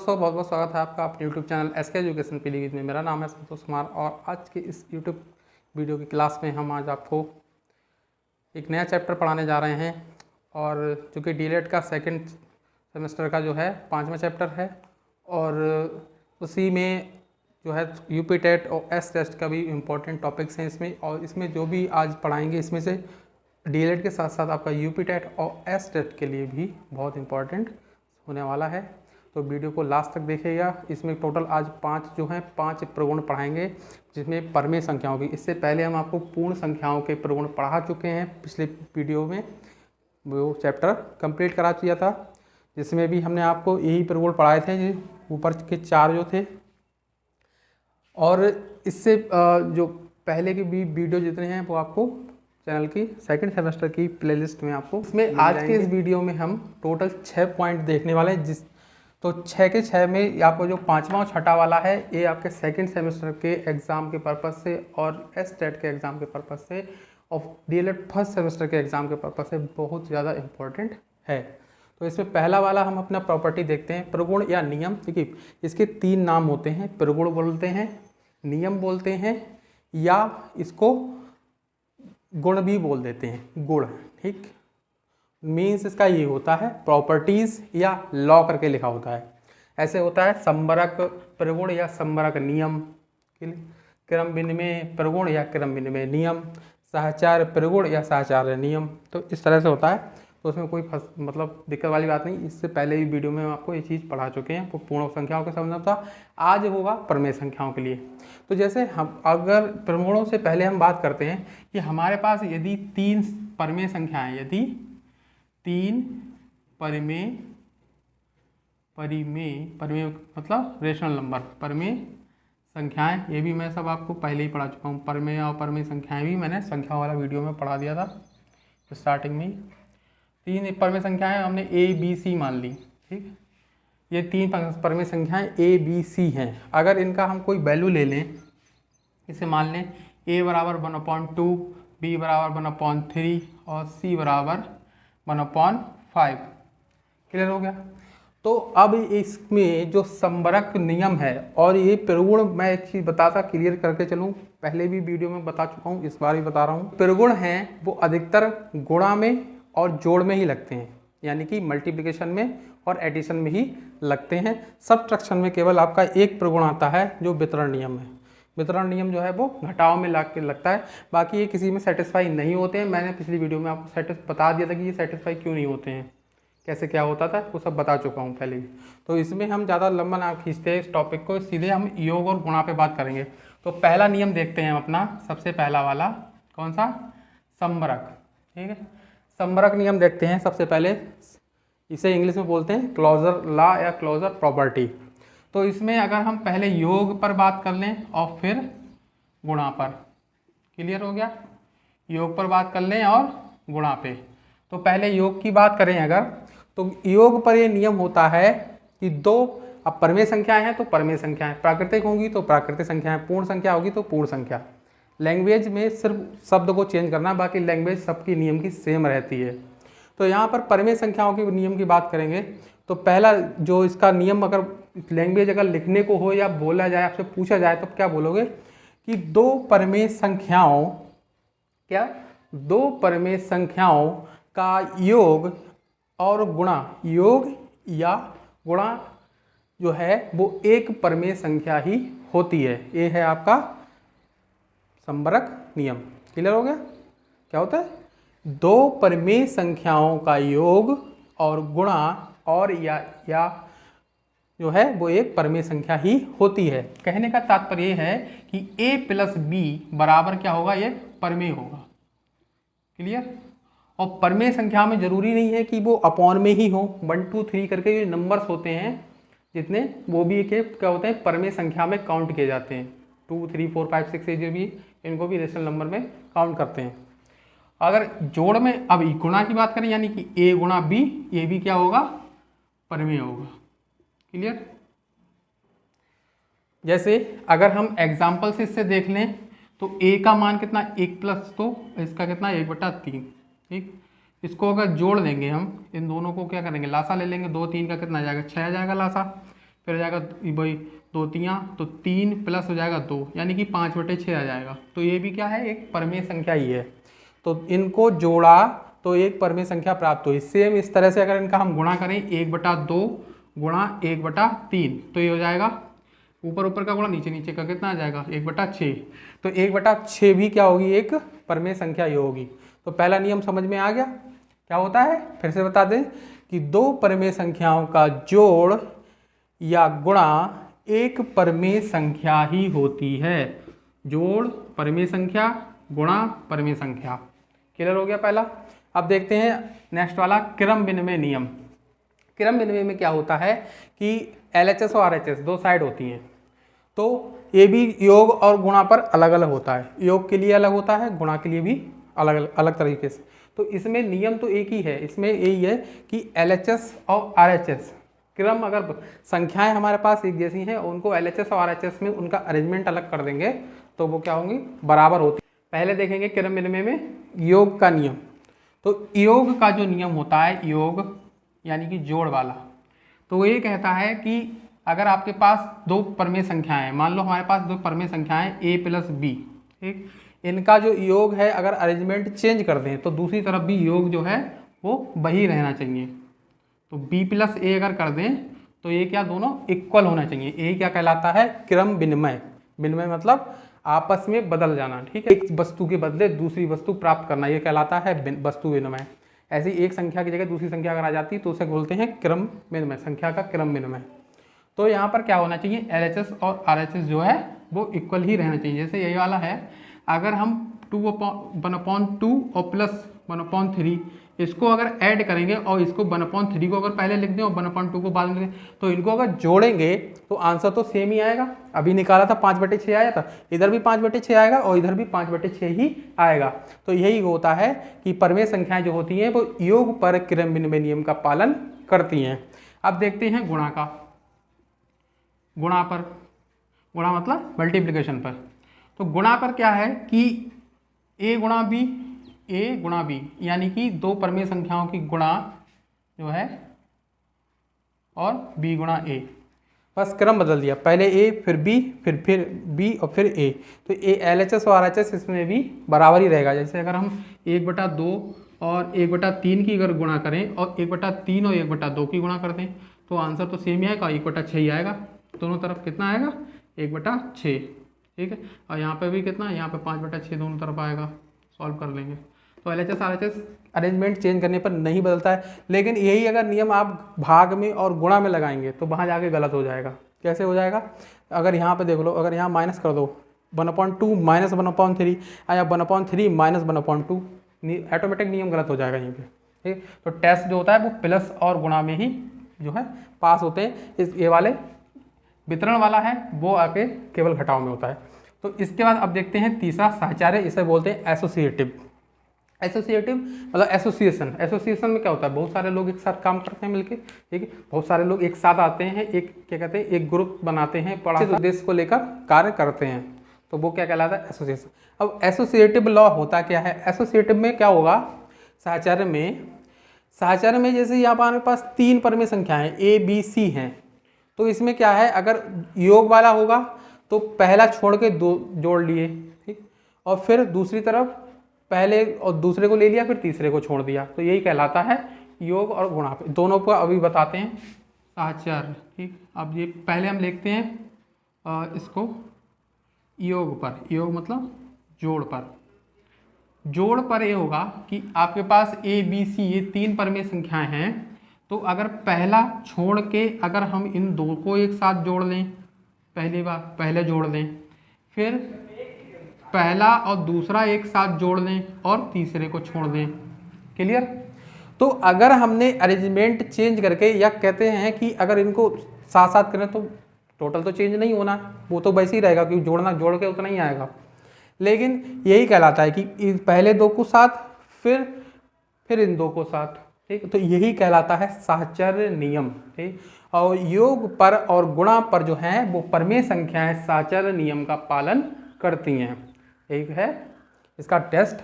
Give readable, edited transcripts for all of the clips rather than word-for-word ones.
दोस्तों, बहुत बहुत स्वागत है आपका अपने YouTube channel SK education Pilibhit में। मेरा नाम है संतोष कुमार और आज के इस यूट्यूब वीडियो की क्लास में हम आज आपको एक नया चैप्टर पढ़ाने जा रहे हैं और जो कि डीएलएड का सेकंड सेमेस्टर का जो है 5वां चैप्टर है और उसी में जो है यूपी टेट और एस टेस्ट का भी इम्पोर्टेंट टॉपिक्स हैं इसमें। और इसमें जो भी आज पढ़ाएंगे इसमें से डीएलएड के साथ साथ आपका यूपी टेट और एस टेस्ट के लिए भी बहुत इम्पोर्टेंट होने वाला है। तो वीडियो को लास्ट तक देखिएगा। इसमें टोटल आज 5 प्रगुण पढ़ाएंगे, जिसमें परमेय संख्याओं की। इससे पहले हम आपको पूर्ण संख्याओं के प्रगुण पढ़ा चुके हैं पिछले वीडियो में, वो चैप्टर कंप्लीट करा दिया था, जिसमें भी हमने आपको यही प्रगुण पढ़ाए थे, ऊपर के 4 जो थे। और इससे जो पहले की भी वीडियो जितने हैं वो आपको चैनल की सेकंड सेमेस्टर की प्लेलिस्ट में आपको इसमें आज के इस वीडियो में हम टोटल 6 पॉइंट देखने वाले हैं। तो 6 के 6 में आपको जो 5वां और 6ठा वाला है ये आपके सेकंड सेमेस्टर के एग्ज़ाम के पर्पज़ से और एस टेट के एग्ज़ाम के पर्पज़ से और डीएलएड फर्स्ट सेमेस्टर के एग्ज़ाम के पर्पज़ से बहुत ज़्यादा इम्पोर्टेंट है। तो इसमें पहला वाला हम अपना प्रॉपर्टी देखते हैं, प्रगुण या नियम। देखिए इसके 3 नाम होते हैं, प्रगुण बोलते हैं, नियम बोलते हैं, या इसको गुण भी बोल देते हैं, गुण। ठीक, मीन्स इसका ये होता है प्रॉपर्टीज़ या लॉ करके लिखा होता है। ऐसे होता है संबरक प्रगुण या संबरक नियम, क्रम विनिमय प्रगुण या क्रम विनिमय नियम, सहचार प्रगुण या सहचार नियम। तो इस तरह से होता है। तो उसमें कोई मतलब दिक्कत वाली बात नहीं। इससे पहले ही वीडियो में हम आपको ये चीज़ पढ़ा चुके हैं। वो पूर्ण संख्याओं के संबंध था, आज होगा परमेय संख्याओं के लिए। तो जैसे हम अगर प्रगुणों से पहले हम बात करते हैं कि हमारे पास यदि 3 परमेय संख्याएं, यदि 3 परिमेय मतलब रेशनल नंबर, परमेय संख्याएं, ये भी मैं सब आपको पहले ही पढ़ा चुका हूँ। परमेय और परमेय संख्याएं भी मैंने संख्या वाला वीडियो में पढ़ा दिया था स्टार्टिंग में ही। 3 परमेय संख्याएं हमने ए बी सी मान ली। ठीक, ये 3 परमेय संख्याएं ए बी सी हैं। अगर इनका हम कोई वैल्यू ले लें, इसे मान लें a बराबर 1/2, b बराबर 1/3 और c बराबर 1/5। क्लियर हो गया। तो अब इसमें जो संबरक नियम है, और ये प्रगुण मैं एक चीज़ बताता क्लियर करके चलूँ, पहले भी वीडियो में बता चुका हूँ, इस बार भी बता रहा हूँ। प्रगुण हैं वो अधिकतर गुणा में और जोड़ में ही लगते हैं, यानी कि मल्टीप्लिकेशन में और एडिशन में ही लगते हैं। सब्ट्रैक्शन में केवल आपका एक प्रगुण आता है जो वितरण नियम है। वितरण नियम जो है वो घटाव में लगता है, बाकी ये किसी में सेटिस्फाई नहीं होते हैं। मैंने पिछली वीडियो में आपको बता दिया था कि ये सेटिस्फाई क्यों नहीं होते हैं, कैसे क्या होता था, वो सब बता चुका हूँ पहले ही। तो इसमें हम ज़्यादा लंबा ना खींचते हैं इस टॉपिक को, सीधे हम योग और गुणा पे बात करेंगे। तो पहला नियम देखते हैं हम अपना, सबसे पहला वाला कौन सा, संबरक। ठीक है, संबरक नियम देखते हैं सबसे पहले। इसे इंग्लिश में बोलते हैं क्लोजर लॉ या क्लोजर प्रॉपर्टी। तो इसमें अगर हम पहले योग पर बात कर लें और फिर गुणा पर, क्लियर हो गया। योग पर बात कर लें और गुणा पे। तो पहले योग की बात करें अगर, तो योग पर ये नियम होता है कि 2 अब परमेय संख्याएं हैं तो परमेय संख्याएं, प्राकृतिक होंगी तो प्राकृतिक संख्याएं, पूर्ण संख्या होगी तो पूर्ण संख्या। लैंग्वेज में सिर्फ शब्द को चेंज करना, बाकी लैंग्वेज सबकी नियम की सेम रहती है। तो यहाँ पर परमेय संख्याओं के नियम की बात करेंगे तो पहला जो इसका नियम, अगर लैंग्वेज अगर लिखने को हो या बोला जाए, आपसे पूछा जाए तो क्या बोलोगे कि 2 परमेय संख्याओं, क्या 2 परमेय संख्याओं का योग और गुणा, योग या गुणा जो है वो एक परमेय संख्या ही होती है। ये है आपका संबरक नियम। क्लियर हो गया। क्या होता है, 2 परमेय संख्याओं का योग और गुणा और या जो है वो एक परमेय संख्या ही होती है। कहने का तात्पर्य ये है कि a + b बराबर क्या होगा, ये परमेय होगा। क्लियर। और परमेय संख्या में जरूरी नहीं है कि वो अपॉन में ही हो, 1 2 3 करके जो नंबर्स होते हैं जितने, वो भी क्या होते हैं, परमेय संख्या में काउंट किए जाते हैं। 2 3 4 5 6 ये जो भी, इनको भी रेशनल नंबर में काउंट करते हैं। अगर जोड़ में अब गुणा की बात करें, यानी कि a गुणा b, ये भी क्या होगा, परमेय होगा। क्लियर। जैसे अगर हम एग्जाम्पल से इससे देख लें तो a का मान कितना, 1 प्लस, तो इसका कितना 1/3। ठीक, इसको अगर जोड़ देंगे हम, इन दोनों को क्या करेंगे, लासा ले लेंगे, 2 3 का कितना आ जाएगा, 6 आ जाएगा लासा। फिर हो जाएगा वही 2 तियाँ तो 3 प्लस हो जाएगा 2 यानी कि 5/6 आ जाएगा। तो ये भी क्या है, एक परमेय संख्या ही है। तो इनको जोड़ा तो एक परमेय संख्या प्राप्त हुई। सेम इस तरह से अगर इनका हम गुणा करें 1/2 गुणा 1/3 तो ये हो जाएगा ऊपर ऊपर का गुणा नीचे नीचे का कितना आ जाएगा 1/6। तो 1/6 भी क्या होगी, एक परमेय संख्या ही होगी। तो पहला नियम समझ में आ गया क्या होता है। फिर से बता दें कि दो परमेय संख्याओं का जोड़ या गुणा एक परमेय संख्या ही होती है। जोड़ परमेय संख्या, गुणा परमेय संख्या। क्लियर हो गया पहला। अब देखते हैं नेक्स्ट वाला, क्रम विनिमय नियम। क्रम विनिमय में क्या होता है कि LHS और RHS दो साइड होती हैं, तो ये भी योग और गुणा पर अलग अलग होता है। योग के लिए अलग होता है, गुणा के लिए भी अलग अलग तरीके से। तो इसमें नियम तो एक ही है, इसमें यही है कि LHS और RHS क्रम, अगर संख्याएं हमारे पास एक जैसी हैं, उनको LHS और RHS में उनका अरेंजमेंट अलग कर देंगे तो वो क्या होंगी, बराबर होती। पहले देखेंगे क्रम विनिमय में योग का नियम। तो योग का जो नियम होता है, योग यानी कि जोड़ वाला, तो वो ये कहता है कि अगर आपके पास दो परमेय संख्याएं, मान लो हमारे पास दो परमेय संख्याएं a + b, ठीक, इनका जो योग है अगर अरेंजमेंट चेंज कर दें तो दूसरी तरफ भी योग जो है वो वही रहना चाहिए। तो b + a अगर कर दें तो ये क्या, दोनों इक्वल होना चाहिए। ये क्या कहलाता है, क्रम विनिमय। विनिमय मतलब आपस में बदल जाना, ठीक है, एक वस्तु के बदले दूसरी वस्तु प्राप्त करना, ये कहलाता है वस्तु विनिमय। ऐसी एक संख्या की जगह दूसरी संख्या अगर आ जाती तो उसे बोलते हैं क्रम विनिमय, संख्या का क्रम विनिमय। तो यहाँ पर क्या होना चाहिए, LHS और RHS जो है वो इक्वल ही रहना चाहिए। जैसे यही वाला है, अगर हम 1/2 और प्लस 1/3 इसको अगर ऐड करेंगे और इसको 1/3 को अगर पहले लिख दें और 1/2 को बाद में लिख दें, तो इनको अगर जोड़ेंगे तो आंसर तो सेम ही आएगा। अभी निकाला था 5/6 आया था, इधर भी 5/6 आएगा और इधर भी 5/6 ही आएगा। तो यही होता है कि परमेय संख्याएं जो होती हैं वो योग पर क्रम विनिमय नियम का पालन करती हैं। अब देखते हैं गुणा का। गुणा पर, गुणा मतलब मल्टीप्लिकेशन पर। तो गुणा पर क्या है कि a गुणा b यानी कि दो परमेय संख्याओं की गुणा जो है और b गुणा a, बस क्रम बदल दिया, पहले a फिर b फिर b और फिर a। तो a LHS और RHS इसमें भी बराबर ही रहेगा। जैसे अगर हम 1/2 और 1/3 की अगर गुणा करें और 1/3 और 1/2 की गुणा कर दें तो आंसर तो सेम ही आएगा, 1/6 ही आएगा। दोनों तरफ कितना आएगा, 1/6, ठीक है। और यहाँ पे भी कितना, यहाँ पे 5/6 दोनों तरफ आएगा। सॉल्व कर लेंगे। तो LHS RHS अरेंजमेंट चेंज करने पर नहीं बदलता है, लेकिन यही अगर नियम आप भाग में और गुणा में लगाएंगे तो वहाँ जाके गलत हो जाएगा। कैसे हो जाएगा, अगर यहाँ पे देख लो, अगर यहाँ माइनस कर दो 1/2 - 1/3 या 1/3 - 1/2, ऑटोमेटिक नियम गलत हो जाएगा यहीं पे, ठीक। तो टेस्ट जो होता है वो प्लस और गुणा में ही जो है पास होते हैं। इस ये वाले वितरण वाला है वो आके केवल घटाव में होता है। तो इसके बाद अब देखते हैं तीसरा साहचर्य, इसे बोलते हैं एसोसिएटिव। एसोसिएटिव मतलब एसोसिएशन। एसोसिएशन में क्या होता है, बहुत सारे लोग एक साथ काम करते हैं मिलके, ठीक है, बहुत सारे लोग एक साथ आते हैं, एक क्या कहते हैं, एक ग्रुप बनाते हैं, बड़ा उद्देश्य को लेकर कार्य करते हैं, तो वो क्या कहलाता है, एसोसिएशन। अब एसोसिएटिव लॉ होता क्या है, एसोसिएटिव में क्या होगा, साहचर्य में जैसे यहाँ पर हमारे पास 3 परमेय संख्याएं A B C हैं, तो इसमें क्या है, अगर योग वाला होगा तो पहला छोड़ के 2 जोड़ लिए, ठीक, और फिर दूसरी तरफ पहले और दूसरे को ले लिया, फिर तीसरे को छोड़ दिया, तो यही कहलाता है योग और गुणा। दोनों को अभी बताते हैं साहचर्य, ठीक। अब ये पहले हम लिखते हैं इसको योग पर। योग मतलब जोड़ पर। जोड़ पर ये होगा कि आपके पास A B C ये 3 परमेय संख्याएं हैं, तो अगर पहला छोड़ के अगर हम इन दो को एक साथ जोड़ लें, पहली बार पहले जोड़ लें, फिर पहला और दूसरा एक साथ जोड़ लें और तीसरे को छोड़ दें, क्लियर। तो अगर हमने अरेंजमेंट चेंज करके, या कहते हैं कि अगर इनको साथ साथ करें तो टोटल तो चेंज नहीं होना, वो तो वैसे ही रहेगा, क्योंकि जोड़ के उतना ही आएगा। लेकिन यही कहलाता है कि पहले 2 को साथ, फिर इन 2 को साथ, ठीक। तो यही कहलाता है साहचर्य नियम, ठीक। और योग पर और गुणा पर जो है वो परमेय संख्याएं साहचर्य नियम का पालन करती हैं। एक है इसका टेस्ट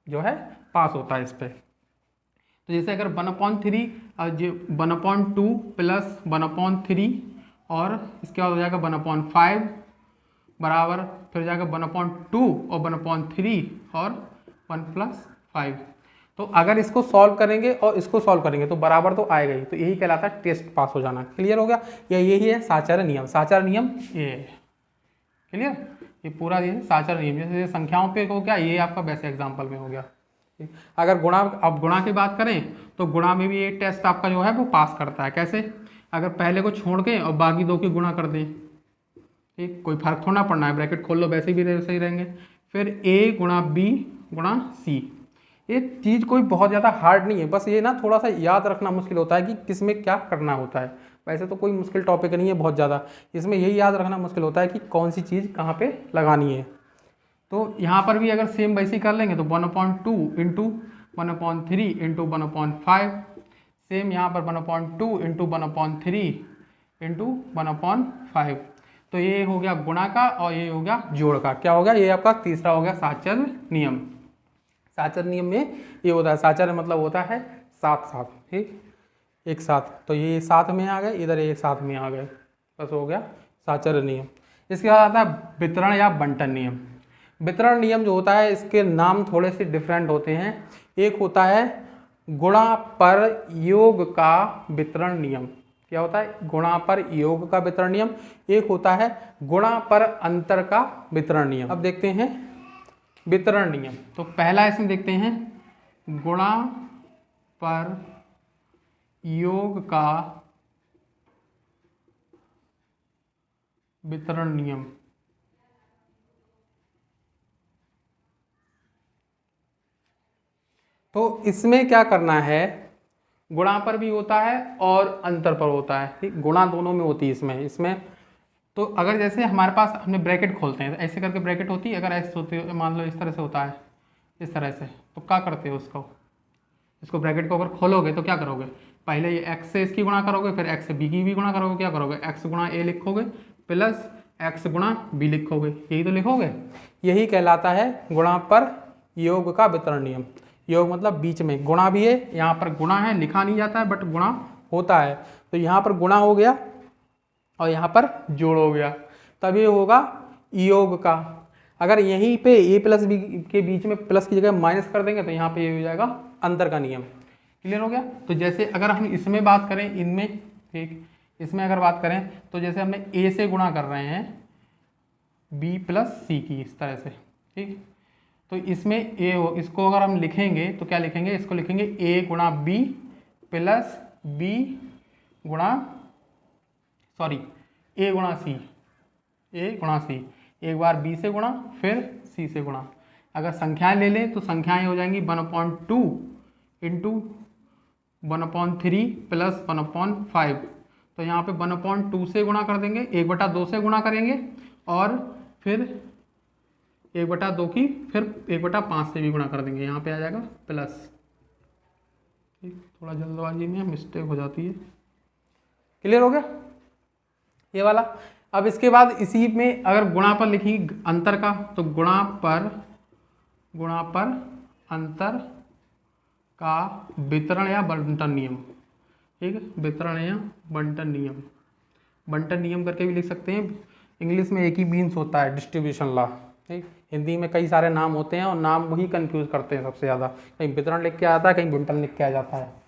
जो है पास होता है इस पर। तो जैसे अगर 1/3 1/2 प्लस 1/3 और इसके बाद हो जाएगा 1/5 बराबर फिर जाएगा 1/2 और 1/3 और 1+5। तो अगर इसको सॉल्व करेंगे और इसको सॉल्व करेंगे तो बराबर तो आएगा ही, तो यही कहलाता है टेस्ट पास हो जाना। क्लियर हो गया? यही है साचार्य नियम। साचार्य नियम ये है। क्लियर? ये पूरा ये साचार्य नियम। जैसे संख्याओं पे हो गया, ये आपका वैसे एग्जाम्पल में हो गया। अगर गुणा, अब गुणा की बात करें तो गुणा में भी ये टेस्ट आपका जो है वो पास करता है। कैसे? अगर पहले को छोड़ के और बाकी दो की गुणा कर दें, ठीक, कोई फर्क थोड़ा पड़ना है, ब्रैकेट खोल लो वैसे भी सही रहेंगे। फिर a गुणा b गुणा c, ये चीज़ कोई बहुत ज़्यादा हार्ड नहीं है, बस ये ना थोड़ा सा याद रखना मुश्किल होता है कि किस में क्या करना होता है। वैसे तो कोई मुश्किल टॉपिक नहीं है बहुत ज़्यादा, इसमें यही याद रखना मुश्किल होता है कि कौन सी चीज़ कहाँ पे लगानी है। तो यहाँ पर भी अगर सेम वैसे ही कर लेंगे तो 1/2 इंटू 1/3 इंटू 1/5, सेम यहाँ पर 1/2 इंटू 1/3 इंटू 1/5। तो ये हो गया गुणा का और ये हो गया जोड़ का। क्या हो गया? ये आपका तीसरा हो गया साचार्य नियम। साचार्य नियम में ये होता है, साचार्य मतलब होता है साथ साथ, ठीक, एक साथ। तो ये साथ में आ गए, इधर एक साथ में आ गए, बस हो गया साचार्य नियम। इसके बाद आता है वितरण या बंटन नियम। वितरण नियम जो होता है इसके नाम थोड़े से डिफरेंट होते हैं। एक होता है गुणा पर योग का वितरण नियम। क्या होता है? गुणा पर योग का वितरण नियम। एक होता है गुणा पर अंतर का वितरण नियम। अब देखते हैं वितरण नियम। तो पहला इसमें देखते हैं गुणा पर योग का वितरण नियम। तो इसमें क्या करना है, गुणा पर भी होता है और अंतर पर होता है, ठीक, गुणा दोनों में होती है इसमें। तो अगर जैसे हमारे पास हमने ब्रैकेट खोलते हैं, तो ऐसे करके ब्रैकेट होती है, अगर ऐसे होती है, मान लो इस तरह से होता है, इस तरह से, तो क्या करते हो इसको ब्रैकेट को अगर खोलोगे तो क्या करोगे? पहले ये x से इसकी गुणा करोगे, फिर x से b की भी गुणा करोगे। क्या करोगे? x गुणा a लिखोगे प्लस x गुणा b लिखोगे, यही तो लिखोगे। यही कहलाता है गुणा पर योग का वितरण नियम। योग मतलब बीच में, गुणा भी है, यहाँ पर गुणा है, लिखा नहीं जाता है बट गुणा होता है। तो यहाँ पर गुणा हो गया और यहाँ पर जोड़ हो गया, तब ये होगा योग का। अगर यहीं पे a प्लस बी के बीच में प्लस की जगह माइनस कर देंगे तो यहाँ पे ये हो जाएगा अंतर का नियम। क्लियर हो गया? तो जैसे अगर हम इसमें बात करें, इनमें, ठीक, इसमें अगर बात करें तो जैसे हमने a से गुणा कर रहे हैं b प्लस c की, इस तरह से, ठीक। तो इसमें a हो, इसको अगर हम लिखेंगे तो क्या लिखेंगे? इसको लिखेंगे a गुणा b प्लस b गुणा, सॉरी, a गुणा c, a गुणा c, एक बार b से गुणा फिर c से गुणा। अगर संख्याएं ले लें तो संख्याएं हो जाएंगी 1/2 इंटू 1/3 प्लस 1/5। तो यहाँ पे 1/2 से गुणा कर देंगे, 1/2 से गुणा करेंगे और फिर 1/2 की फिर 1/5 से भी गुणा कर देंगे, यहाँ पे आ जाएगा प्लस, ठीक। थोड़ा जल्दबाजी में मिस्टेक हो जाती है। क्लियर हो गया ये वाला? अब इसके बाद इसी में अगर गुणा पर लिखेंगे अंतर का, तो गुणा पर अंतर का वितरण या बंटन नियम, ठीक है, वितरण या बंटन नियम। बंटन नियम करके भी लिख सकते हैं। इंग्लिश में एक ही मीन्स होता है, डिस्ट्रीब्यूशन लॉ, ठीक। हिंदी में कई सारे नाम होते हैं और नाम वही कंफ्यूज करते हैं सबसे ज़्यादा। कहीं वितरण लिख के आता है, कहीं बंटन लिख के आ जाता है।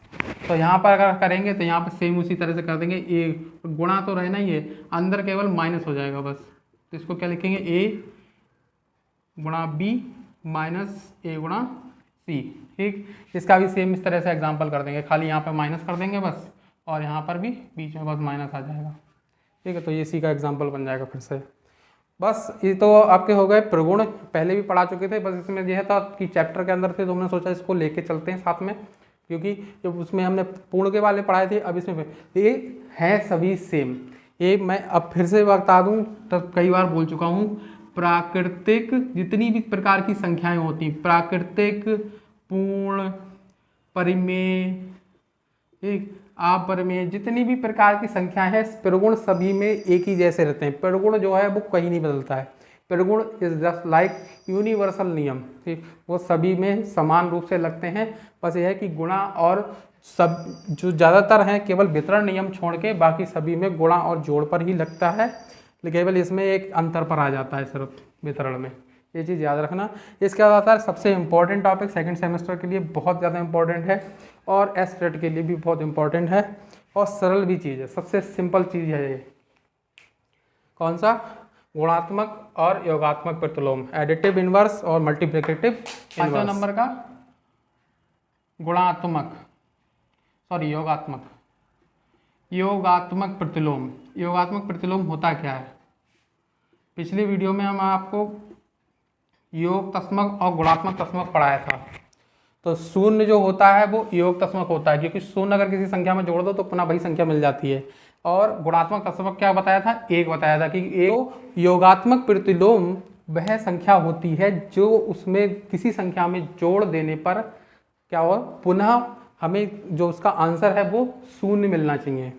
तो यहाँ पर अगर करेंगे तो यहाँ पर सेम उसी तरह से कर देंगे। ए गुणा तो रहना ही है, अंदर केवल माइनस हो जाएगा बस। तो इसको क्या लिखेंगे? a गुणा b माइनस a गुणा c, ठीक। इसका भी सेम इस तरह से एग्जाम्पल कर देंगे, खाली यहाँ पर माइनस कर देंगे बस, और यहाँ पर भी बीच में बस माइनस आ जाएगा, ठीक है। तो ये सी का एग्जाम्पल बन जाएगा फिर से। बस ये तो आपके हो गए प्रगुण, पहले भी पढ़ा चुके थे। बस इसमें यह था कि चैप्टर के अंदर थे तो हमने सोचा इसको लेके चलते हैं साथ में, क्योंकि जब उसमें हमने पूर्ण के वाले पढ़ाए थे, अब इसमें ये है सभी सेम। ये मैं अब फिर से बता दूं, तब कई बार बोल चुका हूँ, प्राकृतिक जितनी भी प्रकार की संख्याएं होती हैं, प्राकृतिक, पूर्ण, परिमेय, एक अपरिमेय, जितनी भी प्रकार की संख्याएं हैं, प्रगुण सभी में एक ही जैसे रहते हैं। प्रगुण जो है वो कहीं नहीं बदलता है। प्रगुण इज जस्ट लाइक यूनिवर्सल नियम, ठीक, वो सभी में समान रूप से लगते हैं। बस यह है कि गुणा और सब जो ज़्यादातर हैं केवल वितरण नियम छोड़ के बाकी सभी में गुणा और जोड़ पर ही लगता है, लेकिन केवल इसमें एक अंतर पर आ जाता है सिर्फ वितरण में, ये चीज़ याद रखना। इसके बाद सबसे इम्पोर्टेंट टॉपिक सेकंड सेमेस्टर के लिए बहुत ज़्यादा इम्पोर्टेंट है और एसटेट के लिए भी बहुत इम्पोर्टेंट है और सरल भी चीज़ है, सबसे सिंपल चीज़ है ये। कौन सा? गुणात्मक और योगात्मक प्रतिलोम, एडिटिव इनवर्स और मल्टीप्लिकेटिव इनवर्स। 5वें नंबर का गुणात्मक, सॉरी योगात्मक, योगात्मक प्रतिलोम। योगात्मक प्रतिलोम होता क्या है? पिछली वीडियो में हम आपको योग तस्मक और गुणात्मक तस्मक पढ़ाया था। तो शून्य जो होता है वो योग तस्मक होता है, क्योंकि शून्य अगर किसी संख्या में जोड़ दो तो पुनः वही संख्या मिल जाती है। और गुणात्मक तस्मक क्या बताया था? एक बताया था कि एक योगात्मक प्रतिलोम वह संख्या होती है जो उसमें किसी संख्या में जोड़ देने पर क्या हो, पुनः हमें जो उसका आंसर है वो शून्य मिलना चाहिए।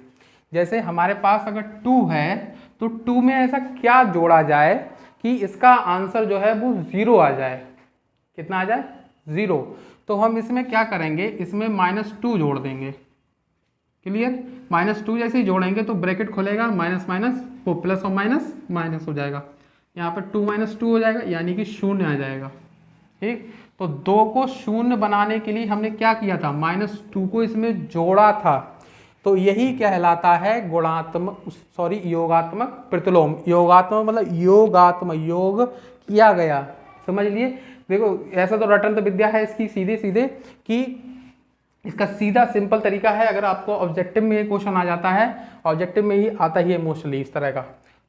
जैसे हमारे पास अगर 2 है तो 2 में ऐसा क्या जोड़ा जाए कि इसका आंसर जो है वो 0 आ जाए। कितना आ जाए? 0। तो हम इसमें क्या करेंगे, इसमें -2 जोड़ देंगे। क्लियर? -2 जैसे ही जोड़ेंगे तो ब्रैकेट खुलेगा, माइनस माइनस वो प्लस और माइनस माइनस हो जाएगा, यहाँ पर 2 - 2 हो जाएगा, यानी कि 0 आ जाएगा। ठीक, तो 2 को 0 बनाने के लिए हमने क्या किया था? -2 को इसमें जोड़ा था। तो यही कहलाता है गुणात्मक, सॉरी योगात्मक प्रतिलोम। योगात्मक मतलब योगात्मक, योग किया गया, समझ लिए। देखो ऐसा तो रटन तो विद्या है इसकी सीधे सीधे कि इसका सीधा सिंपल तरीका है। अगर आपको ऑब्जेक्टिव में क्वेश्चन आ जाता है, ऑब्जेक्टिव में ही आता ही है मोस्टली इस तरह का,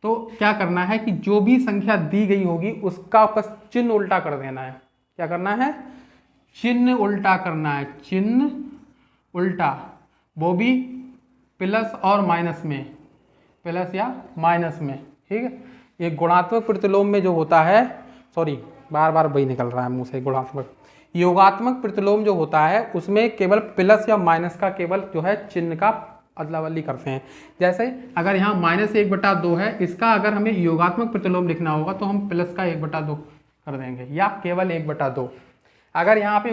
तो क्या करना है कि जो भी संख्या दी गई होगी उसका बस चिन्ह उल्टा कर देना है। क्या करना है? चिन्ह उल्टा करना है, चिन्ह उल्टा, वो भी प्लस और माइनस में, प्लस या माइनस में। ठीक है, ये गुणात्मक प्रतिलोम में जो होता है, सॉरी बार बार वही निकल रहा है मुंह से, गुणात्मक। योगात्मक प्रतिलोम जो होता है उसमें केवल प्लस या माइनस का केवल जो है चिन्ह का अदला बदली करते हैं। जैसे अगर यहाँ -1/2 है, इसका अगर हमें योगात्मक प्रतिलोम लिखना होगा तो हम प्लस का 1/2 कर देंगे या केवल 1/2। अगर यहाँ पे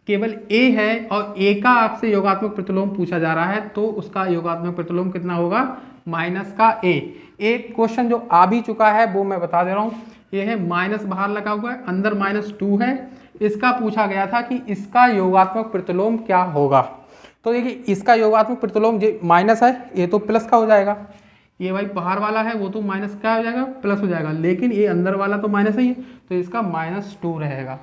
केवल a है और a का आपसे योगात्मक प्रतिलोम पूछा जा रहा है तो उसका योगात्मक प्रतिलोम कितना होगा? -a। एक क्वेश्चन जो आ भी चुका है वो मैं बता दे रहा हूँ, ये है माइनस बाहर लगा हुआ है, अंदर -2 है। इसका पूछा गया था कि इसका योगात्मक प्रतिलोम क्या होगा। तो देखिए इसका योगात्मक प्रतिलोम जो माइनस है ये तो प्लस का हो जाएगा, ये भाई बाहर वाला है वो तो माइनस का हो जाएगा, प्लस हो जाएगा, लेकिन ये अंदर वाला तो माइनस ही है तो इसका -2 रहेगा।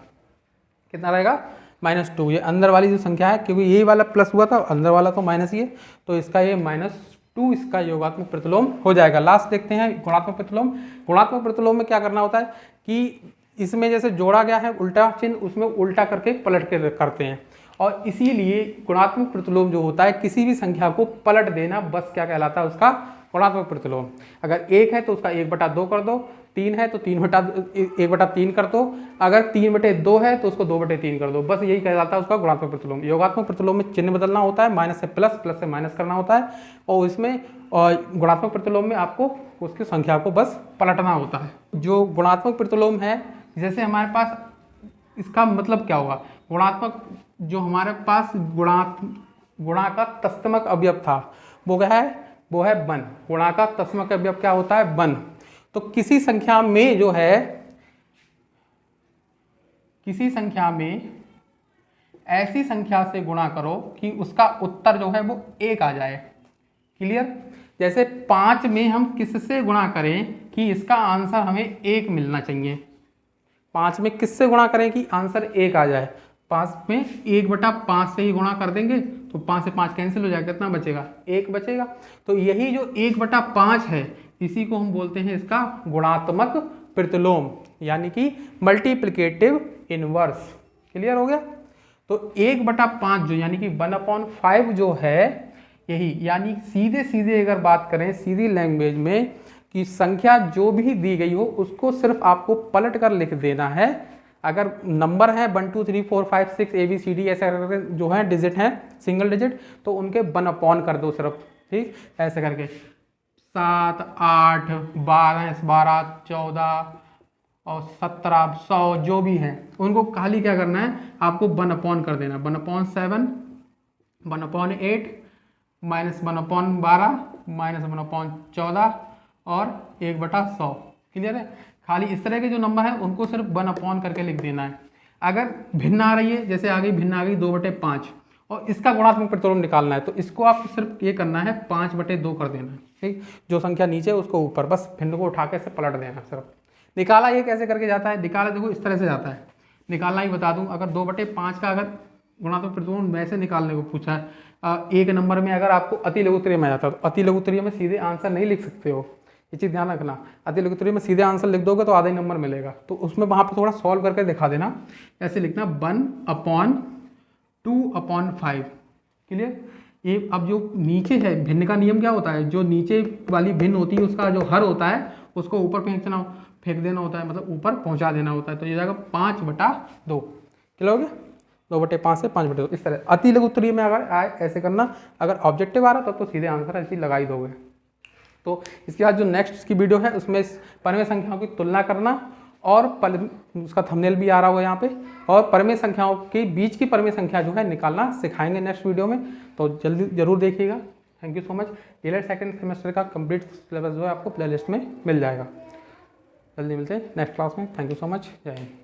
कितना रहेगा? -2। ये अंदर वाली जो संख्या है, क्योंकि यही वाला प्लस हुआ था, अंदर वाला तो माइनस ही है, तो इसका ये -2 इसका योगात्मक प्रतिलोम हो जाएगा। लास्ट देखते हैं गुणात्मक प्रतिलोम। गुणात्मक प्रतिलोम में क्या करना होता है कि इसमें जैसे जोड़ा गया है उल्टा चिन्ह, उसमें उल्टा करके पलट के करते हैं, और इसीलिए गुणात्मक प्रतिलोम जो होता है किसी भी संख्या को पलट देना बस क्या कहलाता है? उसका गुणात्मक प्रतिलोम। अगर 1 है तो उसका 1/2 कर दो, 3 है तो 1/3 कर दो, अगर 3/2 है तो उसको 2/3 कर दो, बस यही कहलाता है उसका गुणात्मक प्रतिलोम। योगात्मक प्रतिलोम में चिन्ह बदलना होता है, माइनस से प्लस, प्लस से माइनस करना होता है, और इसमें गुणात्मक प्रतिलोम में आपको उसकी संख्या को बस पलटना होता है। जो गुणात्मक प्रतिलोम है, जैसे हमारे पास इसका मतलब क्या होगा? गुणात्मक जो हमारे पास गुणा का तस्तमक अवयव था वो क्या है? वो है 1। गुणा का तस्मक अवयव क्या होता है? 1। तो किसी संख्या में जो है, किसी संख्या में ऐसी संख्या से गुणा करो कि उसका उत्तर जो है वो 1 आ जाए। क्लियर? जैसे 5 में हम किससे गुणा करें कि इसका आंसर हमें 1 मिलना चाहिए? 5 में किससे गुणा करें कि आंसर 1 आ जाए? 5 में 1/5 से ही गुणा कर देंगे तो 5 से 5 कैंसिल हो जाएगा, कितना बचेगा? 1 बचेगा। तो यही जो 1/5 है इसी को हम बोलते हैं इसका गुणात्मक प्रतिलोम, यानी कि मल्टीप्लिकेटिव इनवर्स। क्लियर हो गया? तो 1/5 जो यानी कि 1/5 जो है यही, यानी सीधे सीधे अगर बात करें सीधी लैंग्वेज में कि संख्या जो भी दी गई हो उसको सिर्फ आपको पलट कर लिख देना है। अगर नंबर है 1 2 3 4 5 6 ABCD ऐसे करके जो है डिजिट हैं सिंगल डिजिट, तो उनके 1/, कर दो सिर्फ। ठीक, ऐसे करके 7 8 12 12 14 और 17, 100 जो भी हैं उनको खाली क्या करना है, आपको 1/, कर देना। 1/7, 1/8, -1/12, -1/14 और 1/100। क्लियर है। खाली इस तरह के जो नंबर है उनको सिर्फ 1/, करके लिख देना है। अगर भिन्न आ रही है, जैसे आ गई भिन्न आ गई 2/5 और इसका गुणात्मक प्रतिलोम निकालना है, तो इसको आपको सिर्फ ये करना है 5/2 कर देना है। ठीक, जो संख्या नीचे है उसको ऊपर, बस भिन्न को उठा के से पलट देना सिर्फ। निकाला ये कैसे करके जाता है, निकाला देखो इस तरह से जाता है। निकालना ही बता दूं, अगर 2/5 का अगर गुणात्मक प्रतिलोम वैसे निकालने को पूछा है, एक नंबर में अगर आपको अति लघुत्तरीय में आ जाता है, तो अति लघुत्तरीय में सीधे आंसर नहीं लिख सकते हो, ये चीज़ ध्यान रखना। अति लघुत्तरीय में सीधे आंसर लिख दोगे तो आधा ही नंबर मिलेगा, तो उसमें वहाँ पर थोड़ा सॉल्व करके दिखा देना। ऐसे लिखना 1/2/5। क्लियर। ये अब जो नीचे है, भिन्न का नियम क्या होता है, जो नीचे वाली भिन्न होती है उसका जो हर होता है उसको ऊपर फेंक देना होता है, मतलब ऊपर पहुंचा देना होता है। तो ये जाएगा 5/2। क्लियर हो गया। 2/5 से 5/2 इस तरह। अति लघुत्तरीय में अगर आए ऐसे करना, अगर ऑब्जेक्टिव आ रहा तब तो सीधे आंसर ऐसे लगा ही दोगे। तो इसके बाद जो नेक्स्ट की वीडियो है उसमें परमेय संख्याओं की तुलना करना और उसका थंबनेल भी आ रहा होगा यहाँ पे, और परमेय संख्याओं के बीच की परमेय संख्या जो है निकालना सिखाएंगे नेक्स्ट वीडियो में। तो जल्दी जरूर देखिएगा। Thank you so much. DElEd second semester का कंप्लीट सिलेबस जो है आपको प्लेलिस्ट में मिल जाएगा। जल्दी मिलते हैं नेक्स्ट क्लास में। Thank you so much. जय हिंद।